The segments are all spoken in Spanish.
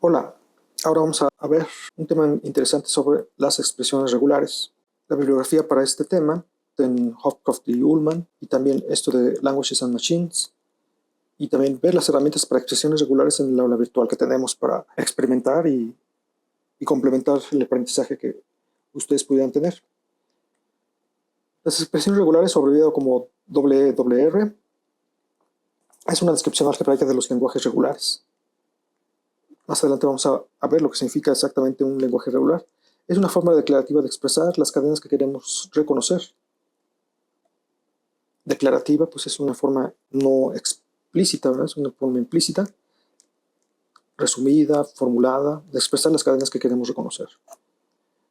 Hola, ahora vamos a ver un tema interesante sobre las expresiones regulares. La bibliografía para este tema en Hopcroft y Ullman, y también esto de Languages and Machines, y también ver las herramientas para expresiones regulares en el aula virtual que tenemos para experimentar y complementar el aprendizaje que ustedes pudieran tener. Las expresiones regulares, o abreviado como WR, es una descripción algebraica de los lenguajes regulares. Más adelante vamos a ver lo que significa exactamente un lenguaje regular. Es una forma declarativa de expresar las cadenas que queremos reconocer. Declarativa, pues es una forma no explícita, ¿verdad? Es una forma implícita, resumida, formulada, de expresar las cadenas que queremos reconocer.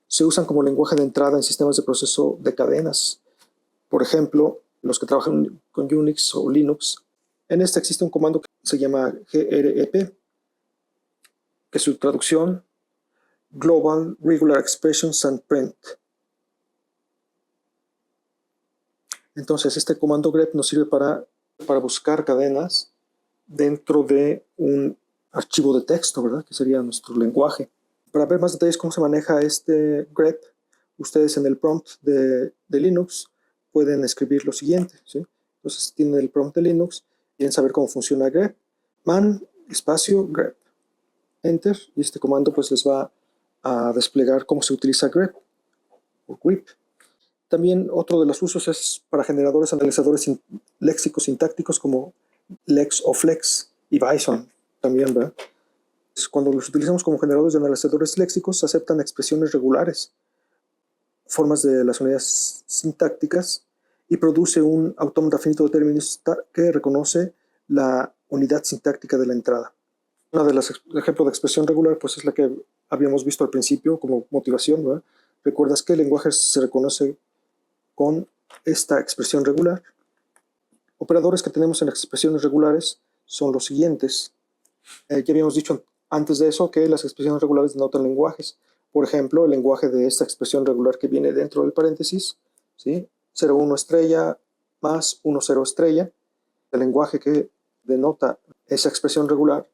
Se usan como lenguaje de entrada en sistemas de proceso de cadenas. Por ejemplo, los que trabajan con Unix o Linux. En este existe un comando que se llama grep, que su traducción Global Regular Expressions and Print. Entonces, este comando grep nos sirve para buscar cadenas dentro de un archivo de texto, ¿verdad? Que sería nuestro lenguaje. Para ver más detalles cómo se maneja este grep, ustedes en el prompt de Linux pueden escribir lo siguiente, ¿sí? Entonces, tienen el prompt de Linux, quieren saber cómo funciona grep, man espacio grep, enter, y este comando pues les va a desplegar cómo se utiliza grep o grep. También otro de los usos es para generadores analizadores léxicos sintácticos como lex o flex y bison también, ¿verdad? Cuando los utilizamos como generadores de analizadores léxicos, aceptan expresiones regulares, formas de las unidades sintácticas, y produce un autómata finito determinista que reconoce la unidad sintáctica de la entrada. Una de las ejemplos de expresión regular pues es la que habíamos visto al principio como motivación, ¿verdad? ¿Recuerdas que el lenguaje se reconoce con esta expresión regular? Operadores que tenemos en las expresiones regulares son los siguientes. Ya habíamos dicho antes de eso que las expresiones regulares denotan lenguajes. Por ejemplo, el lenguaje de esta expresión regular que viene dentro del paréntesis, ¿sí? 0,1 estrella más 1,0 estrella. El lenguaje que denota esa expresión regular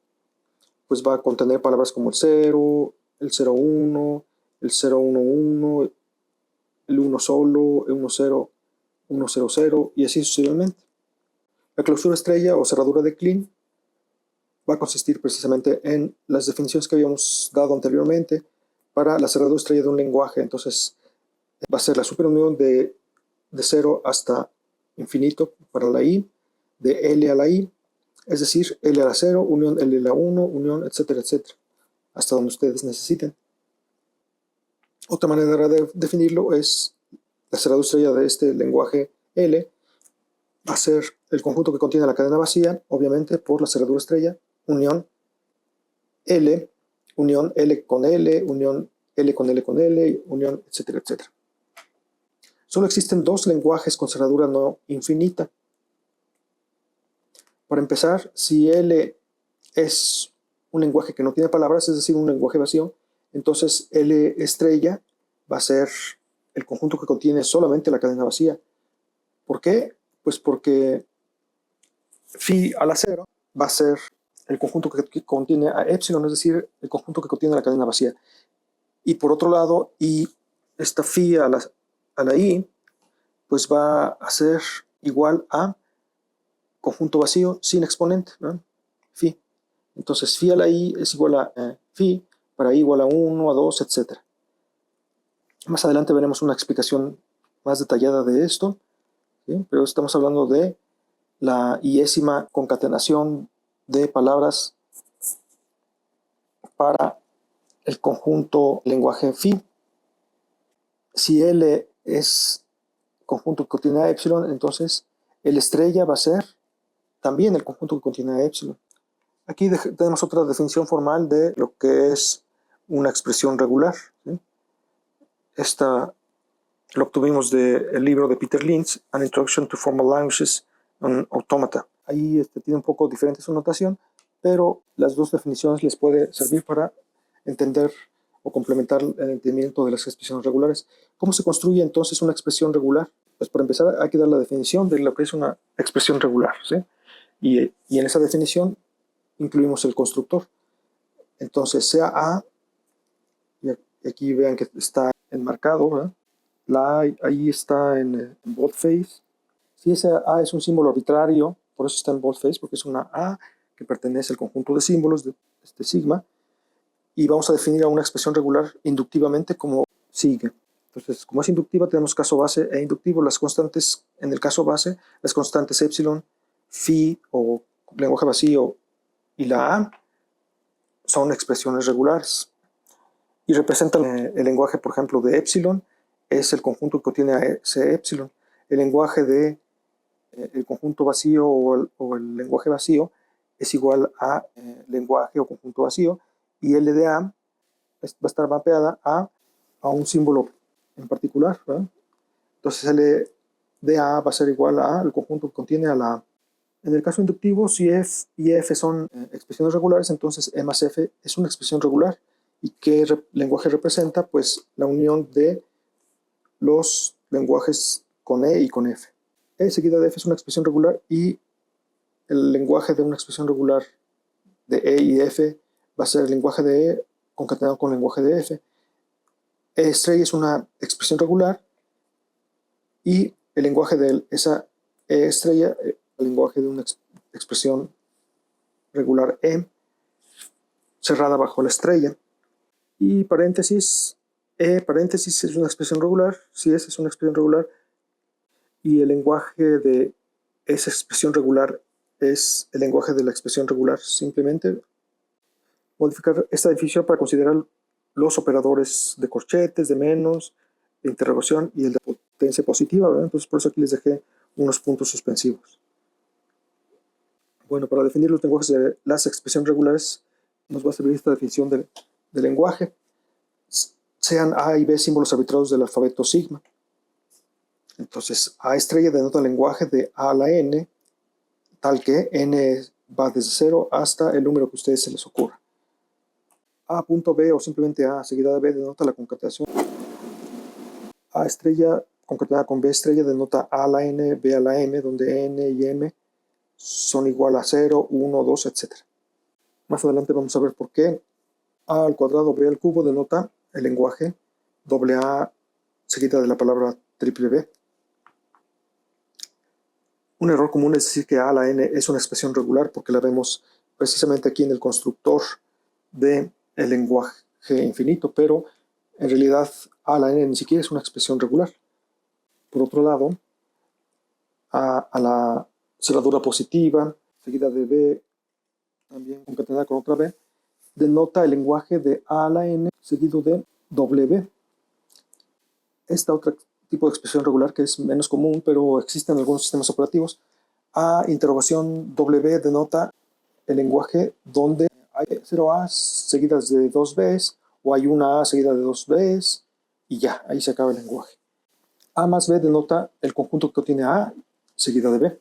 pues va a contener palabras como el 0, el 0,1, el 0,11, el 1 solo, el 1,0, 1,00 y así sucesivamente. La clausura estrella o cerradura de Kleene va a consistir precisamente en las definiciones que habíamos dado anteriormente para la cerradura estrella de un lenguaje. Entonces va a ser la superunión de 0 hasta infinito para la i, de L a la i, es decir, L a la 0, unión L a la 1, unión, etcétera, etcétera, hasta donde ustedes necesiten. Otra manera de definirlo es la cerradura estrella de este lenguaje L va a ser el conjunto que contiene la cadena vacía, obviamente por la cerradura estrella, unión L con L, unión L con L con L, unión, etcétera, etcétera. Solo existen dos lenguajes con cerradura no infinita. Para empezar, si L es un lenguaje que no tiene palabras, es decir, un lenguaje vacío, entonces L estrella va a ser el conjunto que contiene solamente la cadena vacía. ¿Por qué? Pues porque phi a la 0 va a ser el conjunto que contiene a epsilon, es decir, el conjunto que contiene la cadena vacía. Y por otro lado, y esta phi a la i, pues va a ser igual a conjunto vacío sin exponente, ¿no? Phi. Entonces, phi a la i es igual a phi, para i igual a 1, a 2, etc. Más adelante veremos una explicación más detallada de esto, ¿sí? Pero estamos hablando de la iésima concatenación de palabras para el conjunto lenguaje phi. Si L es conjunto que contiene a epsilon, entonces el estrella va a ser también el conjunto que contiene a epsilon. Aquí tenemos otra definición formal de lo que es una expresión regular, ¿sí? Esta lo obtuvimos del libro de Peter Lynch, An Introduction to Formal Languages and Automata. Ahí tiene un poco diferente su notación, pero las dos definiciones les puede servir para entender o complementar el entendimiento de las expresiones regulares. ¿Cómo se construye entonces una expresión regular? Pues para empezar hay que dar la definición de lo que es una expresión regular, ¿sí? Y en esa definición incluimos el constructor. Entonces, sea A, y aquí vean que está enmarcado, ¿verdad? La A ahí está en boldface. Si ese A es un símbolo arbitrario, por eso está en boldface, porque es una A que pertenece al conjunto de símbolos de este sigma, y vamos a definir a una expresión regular inductivamente como sigue. Entonces, como es inductiva, tenemos caso base e inductivo. Las constantes, en el caso base, las constantes epsilon, phi o lenguaje vacío y la A son expresiones regulares. Y representan el lenguaje, por ejemplo, de epsilon, es el conjunto que contiene a ese epsilon. El lenguaje de el conjunto vacío o el lenguaje vacío es igual a lenguaje o conjunto vacío, y L de A va a estar mapeada a un símbolo en particular, ¿verdad? Entonces L de A va a ser igual a el conjunto que contiene a la A. En el caso inductivo, si F y F son expresiones regulares, entonces E más F es una expresión regular. ¿Y qué lenguaje representa? Pues la unión de los lenguajes con E y con F. E seguida de F es una expresión regular, y el lenguaje de una expresión regular de E y de F va a ser el lenguaje de E concatenado con el lenguaje de F. E estrella es una expresión regular, y el lenguaje de esa E estrella, el lenguaje de una expresión regular E cerrada bajo la estrella. Y paréntesis, E paréntesis es una expresión regular, si es una expresión regular, y el lenguaje de esa expresión regular es el lenguaje de la expresión regular. Simplemente modificar esta definición para considerar los operadores de corchetes, de menos, de interrogación y el de potencia positiva, ¿verdad? Entonces por eso aquí les dejé unos puntos suspensivos. Bueno, para definir los lenguajes de las expresiones regulares nos va a servir esta definición de lenguaje. Sean A y B símbolos arbitrados del alfabeto sigma. Entonces, A estrella denota el lenguaje de A a la N, tal que N va desde 0 hasta el número que a ustedes se les ocurra. A.B o simplemente A seguida de B denota la concatenación. A estrella concatenada con B estrella denota A a la N, B a la M, donde N y M son igual a 0, 1, 2, etc. Más adelante vamos a ver por qué A al cuadrado, B al cubo denota el lenguaje AA seguida de la palabra triple B. Un error común es decir que A a la N es una expresión regular, porque la vemos precisamente aquí en el constructor del lenguaje infinito, pero en realidad A a la N ni siquiera es una expresión regular. Por otro lado, a la cerradura positiva, seguida de B, también concatenada con otra B, denota el lenguaje de A a la N seguido de W. Esta otra tipo de expresión regular que es menos común, pero existe en algunos sistemas operativos. A interrogación W denota el lenguaje donde hay 0 A's seguidas de 2 B's, o hay una A seguida de 2 B's, y ya, ahí se acaba el lenguaje. A más B denota el conjunto que contiene A seguida de B.